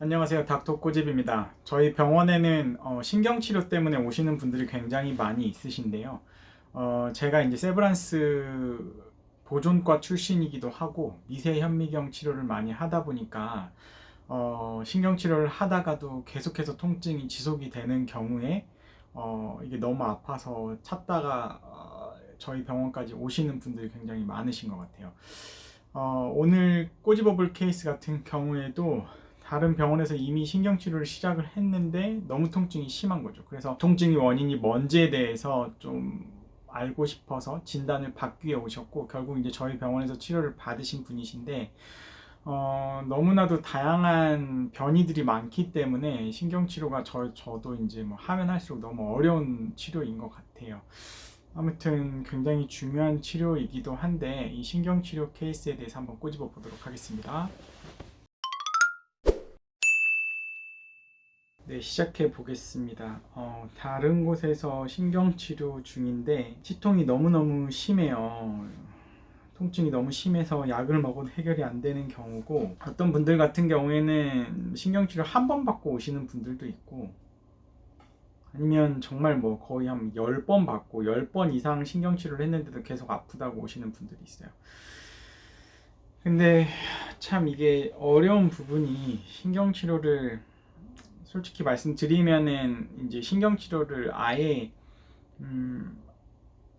안녕하세요. 닥터 꼬집입니다. 저희 병원에는 신경치료 때문에 오시는 분들이 굉장히 많이 있으신데요. 제가 이제 세브란스 보존과 출신이기도 하고 미세현미경 치료를 많이 하다 보니까 신경치료를 하다가도 계속해서 통증이 지속이 되는 경우에 이게 너무 아파서 찾다가 저희 병원까지 오시는 분들이 굉장히 많으신 것 같아요. 오늘 꼬집어볼 케이스 같은 경우에도 다른 병원에서 이미 신경치료를 시작을 했는데 너무 통증이 심한 거죠. 그래서 통증의 원인이 뭔지에 대해서 좀 알고 싶어서 진단을 받기 위해 오셨고, 결국 이제 저희 병원에서 치료를 받으신 분이신데, 너무나도 다양한 변이들이 많기 때문에 신경치료가 저도 이제 뭐 하면 할수록 너무 어려운 치료인 것 같아요. 아무튼 굉장히 중요한 치료이기도 한데 이 신경치료 케이스에 대해서 한번 꼬집어 보도록 하겠습니다. 네, 시작해 보겠습니다. 다른 곳에서 신경치료 중인데 치통이 너무너무 심해요. 통증이 너무 심해서 약을 먹어도 해결이 안 되는 경우고, 어떤 분들 같은 경우에는 신경치료 한 번 받고 오시는 분들도 있고, 아니면 정말 뭐 거의 한 10번 받고 10번 이상 신경치료를 했는데도 계속 아프다고 오시는 분들이 있어요. 근데 참 이게 어려운 부분이, 신경치료를 솔직히 말씀드리면은 이제 신경치료를 아예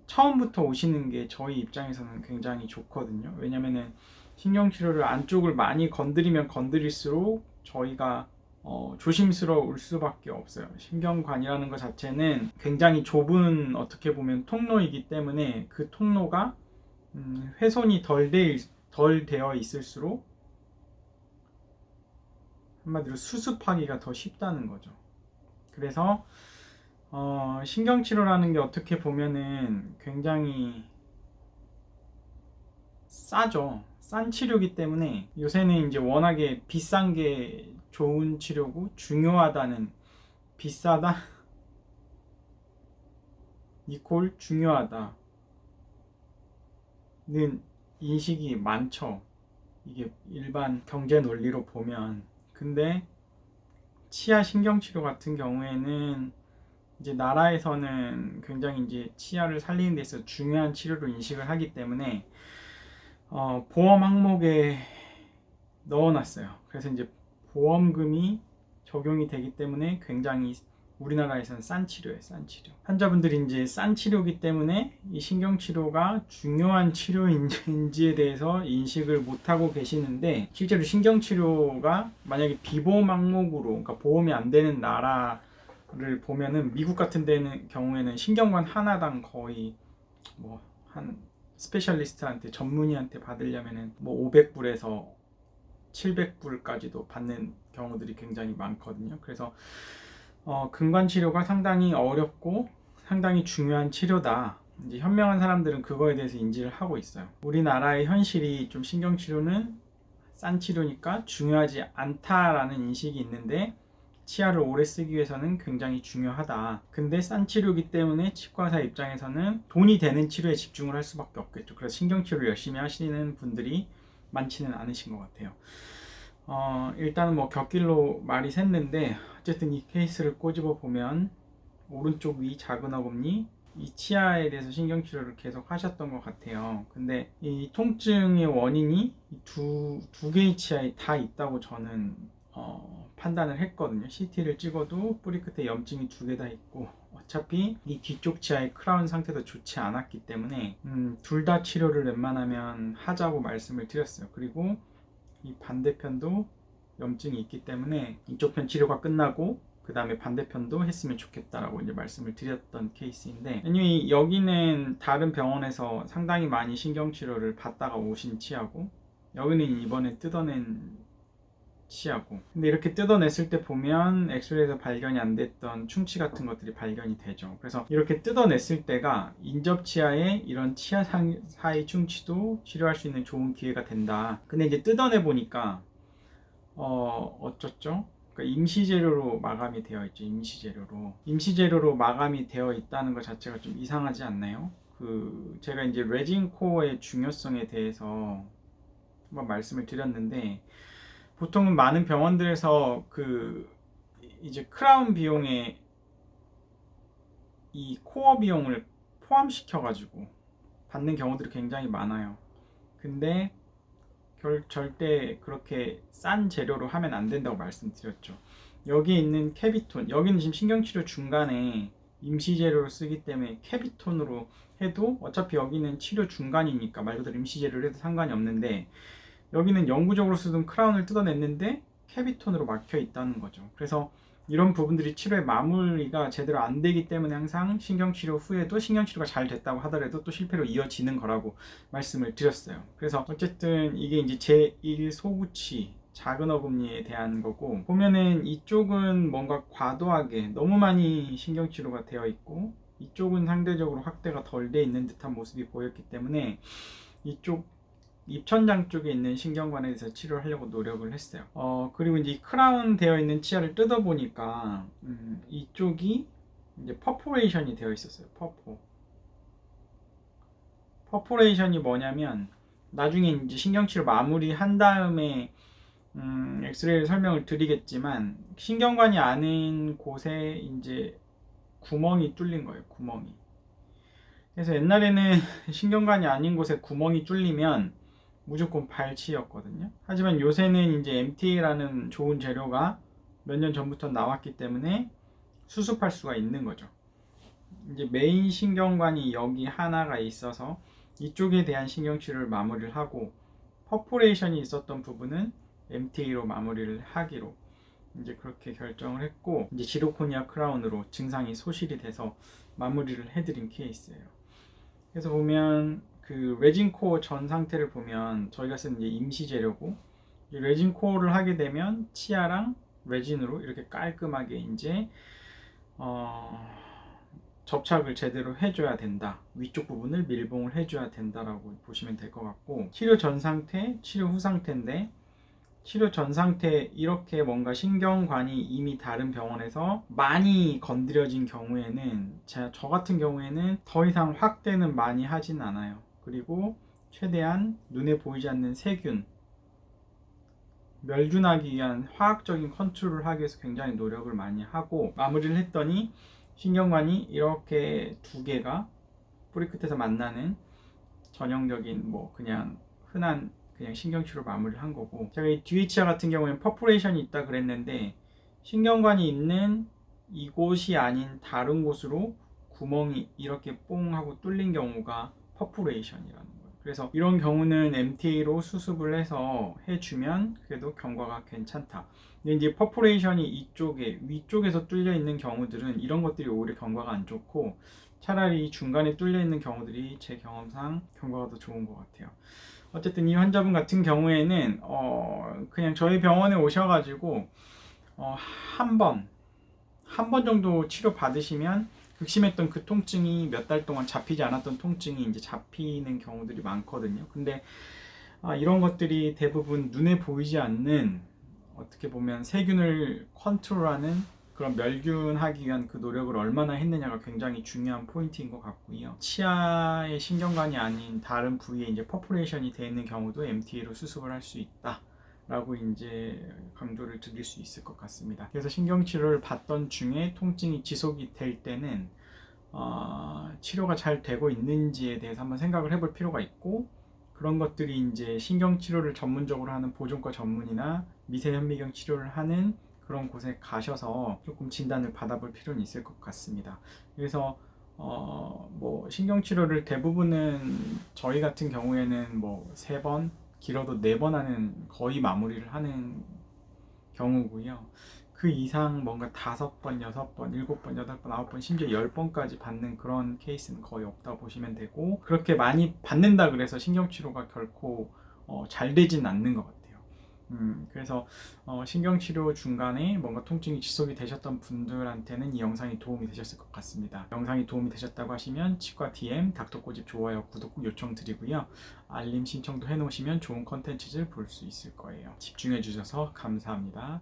처음부터 오시는 게 저희 입장에서는 굉장히 좋거든요. 왜냐면은 신경치료를 안쪽을 많이 건드리면 건드릴수록 저희가 조심스러울 수밖에 없어요. 신경관이라는 것 자체는 굉장히 좁은, 어떻게 보면 통로이기 때문에 그 통로가 훼손이 덜 되어 있을수록 한마디로 수습하기가 더 쉽다는 거죠. 그래서 신경치료라는 게 어떻게 보면은 굉장히 싸죠. 싼 치료이기 때문에 요새는 이제 워낙에 비싼 게 좋은 치료고, 중요하다는, 비싸다 이콜 중요하다는 인식이 많죠. 이게 일반 경제 논리로 보면. 근데 치아 신경치료 같은 경우에는 이제 나라에서는 굉장히 이제 치아를 살리는 데 있어서 중요한 치료로 인식을 하기 때문에 보험 항목에 넣어놨어요. 그래서 이제 보험금이 적용이 되기 때문에 굉장히 우리나라에서는 싼 치료예요. 싼 치료. 환자분들이 이제 싼 치료이기 때문에 이 신경치료가 중요한 치료인지에 대해서 인식을 못하고 계시는데, 실제로 신경치료가 만약에 비보험 항목으로, 그러니까 보험이 안 되는 나라를 보면은, 미국 같은 데는 경우에는 신경관 하나당 거의 뭐 한 스페셜리스트한테, 전문의한테 받으려면은 뭐 500불에서 700불까지도 받는 경우들이 굉장히 많거든요. 그래서 근관 치료가 상당히 어렵고 상당히 중요한 치료다. 이제 현명한 사람들은 그거에 대해서 인지를 하고 있어요. 우리나라의 현실이 좀 신경치료는 싼 치료니까 중요하지 않다라는 인식이 있는데, 치아를 오래 쓰기 위해서는 굉장히 중요하다. 근데 싼 치료이기 때문에 치과의사 입장에서는 돈이 되는 치료에 집중을 할 수밖에 없겠죠. 그래서 신경치료를 열심히 하시는 분들이 많지는 않으신 것 같아요. 일단은 뭐 곁길로 말이 샜는데, 어쨌든 이 케이스를 꼬집어 보면 오른쪽 위 작은 어금니, 이 치아에 대해서 신경치료를 계속 하셨던 것 같아요. 근데 이 통증의 원인이 두 개의 치아에 다 있다고 저는 판단을 했거든요. CT를 찍어도 뿌리 끝에 염증이 두 개 다 있고, 어차피 이 뒤쪽 치아의 크라운 상태도 좋지 않았기 때문에 둘 다 치료를 웬만하면 하자고 말씀을 드렸어요. 그리고 이 반대편도 염증이 있기 때문에 이쪽 편 치료가 끝나고 그 다음에 반대편도 했으면 좋겠다라고 이제 말씀을 드렸던 케이스인데, anyway, 여기는 다른 병원에서 상당히 많이 신경치료를 받다가 오신 치아고, 여기는 이번에 뜯어낸 치아고. 근데 이렇게 뜯어냈을 때 보면 엑스레이에서 발견이 안 됐던 충치 같은 것들이 발견이 되죠. 그래서 이렇게 뜯어냈을 때가 인접치아에 이런 치아 사이 충치도 치료할 수 있는 좋은 기회가 된다. 근데 이제 뜯어내 보니까 어쩌죠? 그러니까 임시재료로 마감이 되어 있죠. 임시재료로 마감이 되어 있다는 것 자체가 좀 이상하지 않나요? 제가 이제 레진 코어의 중요성에 대해서 한번 말씀을 드렸는데, 보통은 많은 병원들에서 그 이제 크라운 비용에 이 코어 비용을 포함시켜 가지고 받는 경우들이 굉장히 많아요. 근데 절대 그렇게 싼 재료로 하면 안 된다고 말씀드렸죠. 여기에 있는 캐비톤, 여기는 지금 신경치료 중간에 임시 재료로 쓰기 때문에 캐비톤으로 해도 어차피 여기는 치료 중간이니까 말 그대로 임시 재료를 해도 상관이 없는데, 여기는 영구적으로 쓰던 크라운을 뜯어냈는데 캐비톤으로 막혀 있다는 거죠. 그래서 이런 부분들이 치료의 마무리가 제대로 안 되기 때문에 항상 신경치료 후에도 신경치료가 잘 됐다고 하더라도 또 실패로 이어지는 거라고 말씀을 드렸어요. 그래서 어쨌든 이게 이제 제1 소구치 작은 어금니에 대한 거고, 보면은 이쪽은 뭔가 과도하게 너무 많이 신경치료가 되어 있고 이쪽은 상대적으로 확대가 덜 돼 있는 듯한 모습이 보였기 때문에 이쪽 입천장 쪽에 있는 신경관에 대해서 치료를 하려고 노력을 했어요. 그리고 이제 이 크라운 되어 있는 치아를 뜯어 보니까 이쪽이 이제 퍼포레이션이 되어 있었어요. 퍼포레이션이 뭐냐면 나중에 이제 신경치료 마무리한 다음에 엑스레이를 설명을 드리겠지만, 신경관이 아닌 곳에 이제 구멍이 뚫린 거예요. 구멍이. 그래서 옛날에는 신경관이 아닌 곳에 구멍이 뚫리면 무조건 발치였거든요. 하지만 요새는 이제 MTA라는 좋은 재료가 몇 년 전부터 나왔기 때문에 수습할 수가 있는 거죠. 이제 메인 신경관이 여기 하나가 있어서 이쪽에 대한 신경치료를 마무리를 하고, 퍼포레이션이 있었던 부분은 MTA로 마무리를 하기로 이제 그렇게 결정을 했고, 이제 지로코니아 크라운으로 증상이 소실이 돼서 마무리를 해드린 케이스예요. 그래서 보면 그 레진 코어 전 상태를 보면 저희가 쓰는 이제 임시 재료고, 레진 코어를 하게 되면 치아랑 레진으로 이렇게 깔끔하게 이제 접착을 제대로 해줘야 된다. 위쪽 부분을 밀봉을 해줘야 된다라고 보시면 될 것 같고, 치료 전 상태, 치료 후 상태인데, 치료 전 상태 이렇게 뭔가 신경관이 이미 다른 병원에서 많이 건드려진 경우에는 저 같은 경우에는 더 이상 확대는 많이 하진 않아요. 그리고 최대한 눈에 보이지 않는 세균 멸균하기 위한 화학적인 컨트롤을 하기 위해서 굉장히 노력을 많이 하고 마무리를 했더니, 신경관이 이렇게 두 개가 뿌리 끝에서 만나는 전형적인 뭐 그냥 흔한 그냥 신경치료 마무리를 한 거고, 제가 이 뒤에 치아 같은 경우에는 퍼포레이션이 있다 그랬는데 신경관이 있는 이곳이 아닌 다른 곳으로 구멍이 이렇게 뽕 하고 뚫린 경우가 퍼포레이션이라는 거예요. 그래서 이런 경우는 MTA로 수습을 해서 해주면 그래도 경과가 괜찮다. 근데 이제 퍼포레이션이 이쪽에 위쪽에서 뚫려 있는 경우들은 이런 것들이 오히려 경과가 안 좋고, 차라리 중간에 뚫려 있는 경우들이 제 경험상 경과가 더 좋은 것 같아요. 어쨌든 이 환자분 같은 경우에는 그냥 저희 병원에 오셔가지고 한 번 정도 치료 받으시면 극심했던 그 통증이 몇 달 동안 잡히지 않았던 통증이 이제 잡히는 경우들이 많거든요. 근데 이런 것들이 대부분 눈에 보이지 않는, 어떻게 보면 세균을 컨트롤하는 그런 멸균하기 위한 그 노력을 얼마나 했느냐가 굉장히 중요한 포인트인 것 같고요. 치아의 신경관이 아닌 다른 부위에 이제 퍼포레이션이 되어 있는 경우도 MTA로 수습을 할 수 있다 라고 이제 강조를 드릴 수 있을 것 같습니다. 그래서 신경치료를 받던 중에 통증이 지속이 될 때는 치료가 잘 되고 있는지에 대해서 한번 생각을 해볼 필요가 있고, 그런 것들이 이제 신경치료를 전문적으로 하는 보존과 전문이나 미세현미경 치료를 하는 그런 곳에 가셔서 조금 진단을 받아볼 필요는 있을 것 같습니다. 그래서 뭐 신경치료를 대부분은 저희 같은 경우에는 뭐 3번, 길어도 4번 하는, 거의 마무리를 하는 경우고요. 그 이상 뭔가 5번, 6번, 7번, 8번, 9번, 심지어 10번까지 받는 그런 케이스는 거의 없다고 보시면 되고, 그렇게 많이 받는다 그래서 신경치료가 결코 잘 되진 않는 것 같아요. 그래서 신경치료 중간에 뭔가 통증이 지속이 되셨던 분들한테는 이 영상이 도움이 되셨을 것 같습니다. 영상이 도움이 되셨다고 하시면 치과 DM, 닥터꼬집 좋아요, 구독 꼭 요청드리고요. 알림 신청도 해놓으시면 좋은 컨텐츠를 볼 수 있을 거예요. 집중해 주셔서 감사합니다.